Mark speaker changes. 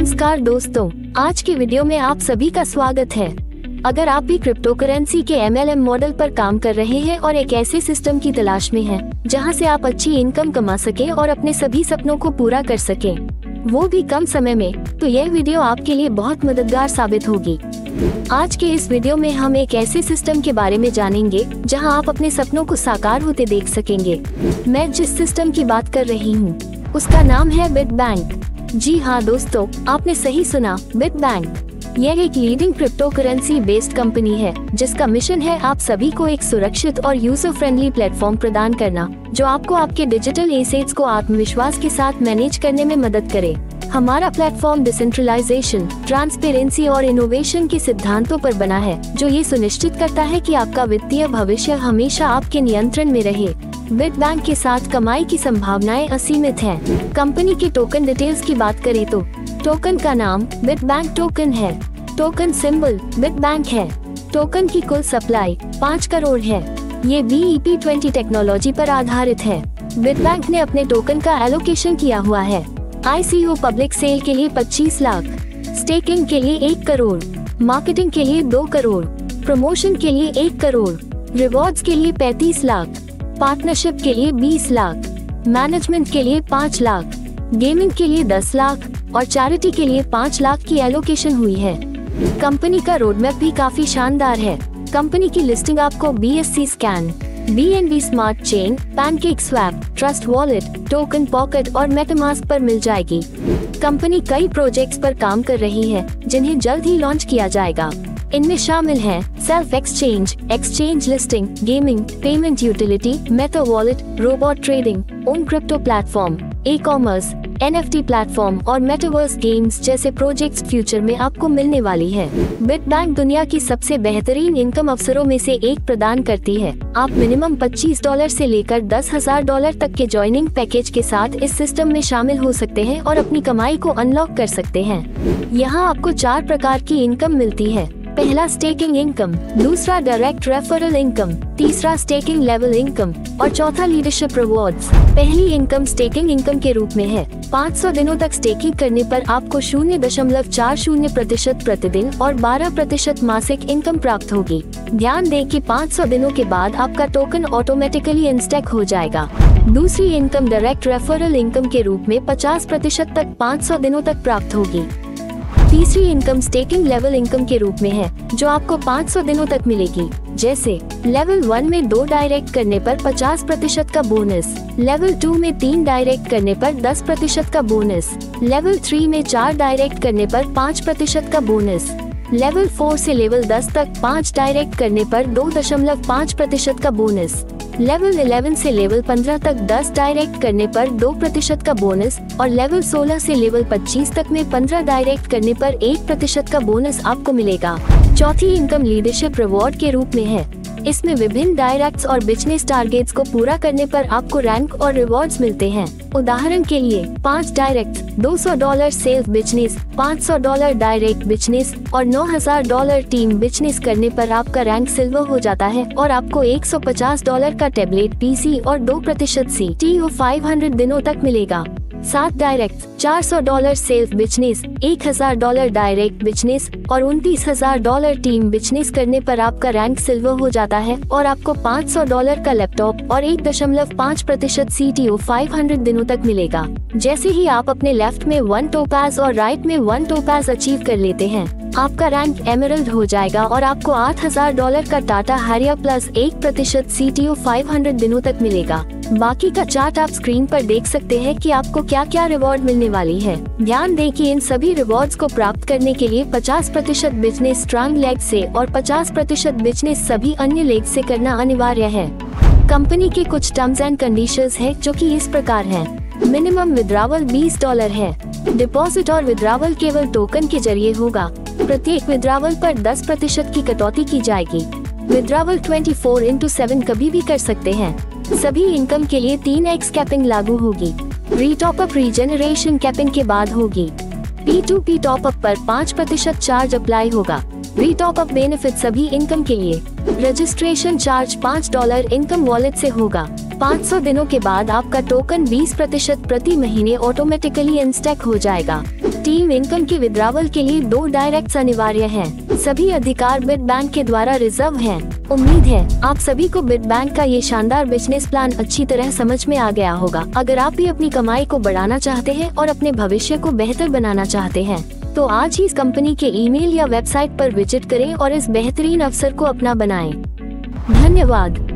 Speaker 1: नमस्कार दोस्तों, आज की वीडियो में आप सभी का स्वागत है। अगर आप भी क्रिप्टो करेंसी के MLM मॉडल पर काम कर रहे हैं और एक ऐसे सिस्टम की तलाश में हैं, जहां से आप अच्छी इनकम कमा सके और अपने सभी सपनों को पूरा कर सके, वो भी कम समय में, तो यह वीडियो आपके लिए बहुत मददगार साबित होगी। आज के इस वीडियो में हम एक ऐसे सिस्टम के बारे में जानेंगे जहां आप अपने सपनों को साकार होते देख सकेंगे। मैं जिस सिस्टम की बात कर रही हूं, उसका नाम है बिटबैंक। जी हाँ दोस्तों, आपने सही सुना, बिटबैंक। यह एक leading crypto currency based company है जिसका मिशन है आप सभी को एक सुरक्षित और यूजर फ्रेंडली प्लेटफॉर्म प्रदान करना, जो आपको आपके डिजिटल एसेट्स को आत्मविश्वास के साथ मैनेज करने में मदद करे। हमारा प्लेटफॉर्म डिसेंट्रलाइजेशन, ट्रांसपेरेंसी और इनोवेशन के सिद्धांतों पर बना है, जो ये सुनिश्चित करता है कि आपका वित्तीय भविष्य हमेशा आपके नियंत्रण में रहे। बिटबैंक के साथ कमाई की संभावनाएं असीमित हैं। कंपनी के टोकन डिटेल्स की बात करें तो टोकन का नाम बिटबैंक टोकन है। टोकन सिंबल बिटबैंक है। टोकन की कुल सप्लाई 5 करोड़ है। ये BEP20 टेक्नोलॉजी पर आधारित है। बिटबैंक ने अपने टोकन का एलोकेशन किया हुआ है। ICO पब्लिक सेल के लिए 25 लाख, स्टेकिंग के लिए 1 करोड़, मार्केटिंग के लिए 2 करोड़, प्रमोशन के लिए 1 करोड़, रिवॉर्ड्स के लिए 35 लाख, पार्टनरशिप के लिए 20 लाख, मैनेजमेंट के लिए 5 लाख, गेमिंग के लिए 10 लाख और चैरिटी के लिए 5 लाख की एलोकेशन हुई है। कंपनी का रोडमैप भी काफी शानदार है। कंपनी की लिस्टिंग आपको BSC scan, BNB smart chain, pancake swap, trust wallet, token pocket और मेटामास्क पर मिल जाएगी। कंपनी कई प्रोजेक्ट्स पर काम कर रही है जिन्हें जल्द ही लॉन्च किया जाएगा। इनमें शामिल हैं self exchange, exchange listing, gaming, payment utility, meta wallet, robot trading, own crypto platform, e-commerce, NFT platform और मेटावर्स गेम्स जैसे प्रोजेक्ट्स फ्यूचर में आपको मिलने वाली है। बिटबैंक दुनिया की सबसे बेहतरीन इनकम अवसरों में से एक प्रदान करती है। आप मिनिमम $25 से लेकर $10,000 तक के ज्वाइनिंग पैकेज के साथ इस सिस्टम में शामिल हो सकते हैं और अपनी कमाई को अनलॉक कर सकते हैं। यहाँ आपको 4 प्रकार की इनकम मिलती है। पहला स्टेकिंग इनकम, दूसरा डायरेक्ट रेफरल इनकम, तीसरा स्टेकिंग लेवल इनकम और चौथा लीडरशिप रिवॉर्ड्स। पहली इनकम स्टेकिंग इनकम के रूप में है। 500 दिनों तक स्टेकिंग करने पर आपको 0.40% प्रतिदिन और 12% मासिक इनकम प्राप्त होगी। ध्यान दें कि 500 दिनों के बाद आपका टोकन ऑटोमेटिकली इंस्टेक हो जाएगा। दूसरी इनकम डायरेक्ट रेफरल इनकम के रूप में 50% तक 500 दिनों तक प्राप्त होगी। तीसरी इनकम स्टेकिंग लेवल इनकम के रूप में है, जो आपको 500 दिनों तक मिलेगी। जैसे लेवल 1 में 2 डायरेक्ट करने पर 50% का बोनस, लेवल 2 में 3 डायरेक्ट करने पर 10% का बोनस, लेवल 3 में 4 डायरेक्ट करने पर 5% का बोनस, लेवल 4 से लेवल 10 तक 5 डायरेक्ट करने पर 2.5% का बोनस, लेवल 11 से लेवल 15 तक 10 डायरेक्ट करने पर 2% का बोनस और लेवल 16 से लेवल 25 तक में 15 डायरेक्ट करने पर 1% का बोनस आपको मिलेगा। चौथी इनकम लीडरशिप रिवॉर्ड के रूप में है। इसमें विभिन्न डायरेक्ट्स और बिजनेस टारगेट्स को पूरा करने पर आपको रैंक और रिवॉर्ड्स मिलते हैं। उदाहरण के लिए 5 direct, $200 self business, $500 direct business और $9,000 टीम बिजनेस करने पर आपका रैंक सिल्वर हो जाता है और आपको $150 का टैबलेट PC और 2% CTO 500 दिनों तक मिलेगा। 7 direct, $400 self business, $1,000 direct business और $29,000 टीम बिजनेस करने पर आपका रैंक सिल्वर हो जाता है और आपको $500 का लैपटॉप और 1.5% CTO 500 दिनों तक मिलेगा। जैसे ही आप अपने लेफ्ट में 1 टोपाज और राइट में 1 टोपाज अचीव कर लेते हैं, आपका रैंक एमरल्ड हो जाएगा और आपको $8,000 का टाटा हैरियर प्लस 1% CTO 500 दिनों तक मिलेगा। बाकी का चार्ट आप स्क्रीन पर देख सकते हैं कि आपको क्या क्या रिवॉर्ड मिलने वाली है। ध्यान दें कि इन सभी रिवॉर्ड्स को प्राप्त करने के लिए 50% बिजनेस स्ट्रांग लेग से और 50% बिजनेस सभी अन्य लेग से करना अनिवार्य है। कंपनी के कुछ टर्म्स एंड कंडीशंस है जो कि इस प्रकार हैं। मिनिमम विड्रावल $20 है। डिपॉजिट और विड्रावल केवल टोकन के जरिए होगा। प्रत्येक विड्रावल पर 10% की कटौती की जाएगी। विड्रावल 24/7 कभी भी कर सकते हैं। सभी इनकम के लिए 3x कैपिंग लागू होगी। रीटॉपअप रीजेनरेशन कैपिंग के बाद होगी। P2P टॉपअप पर 5% चार्ज अप्लाई होगा। रीटॉपअप बेनिफिट सभी इनकम के लिए। रजिस्ट्रेशन चार्ज $5 इनकम वॉलेट से होगा। 500 दिनों के बाद आपका टोकन 20% प्रति महीने ऑटोमेटिकली इंस्टेक हो जाएगा। स्कीम इनकम के विड्रॉवल के लिए 2 डायरेक्ट्स अनिवार्य हैं। सभी अधिकार बिट बैंक के द्वारा रिजर्व हैं। उम्मीद है आप सभी को बिट बैंक का ये शानदार बिजनेस प्लान अच्छी तरह समझ में आ गया होगा। अगर आप भी अपनी कमाई को बढ़ाना चाहते हैं और अपने भविष्य को बेहतर बनाना चाहते हैं तो आज ही इस कंपनी के ईमेल या वेबसाइट पर विजिट करें और इस बेहतरीन अवसर को अपना बनाएं। धन्यवाद।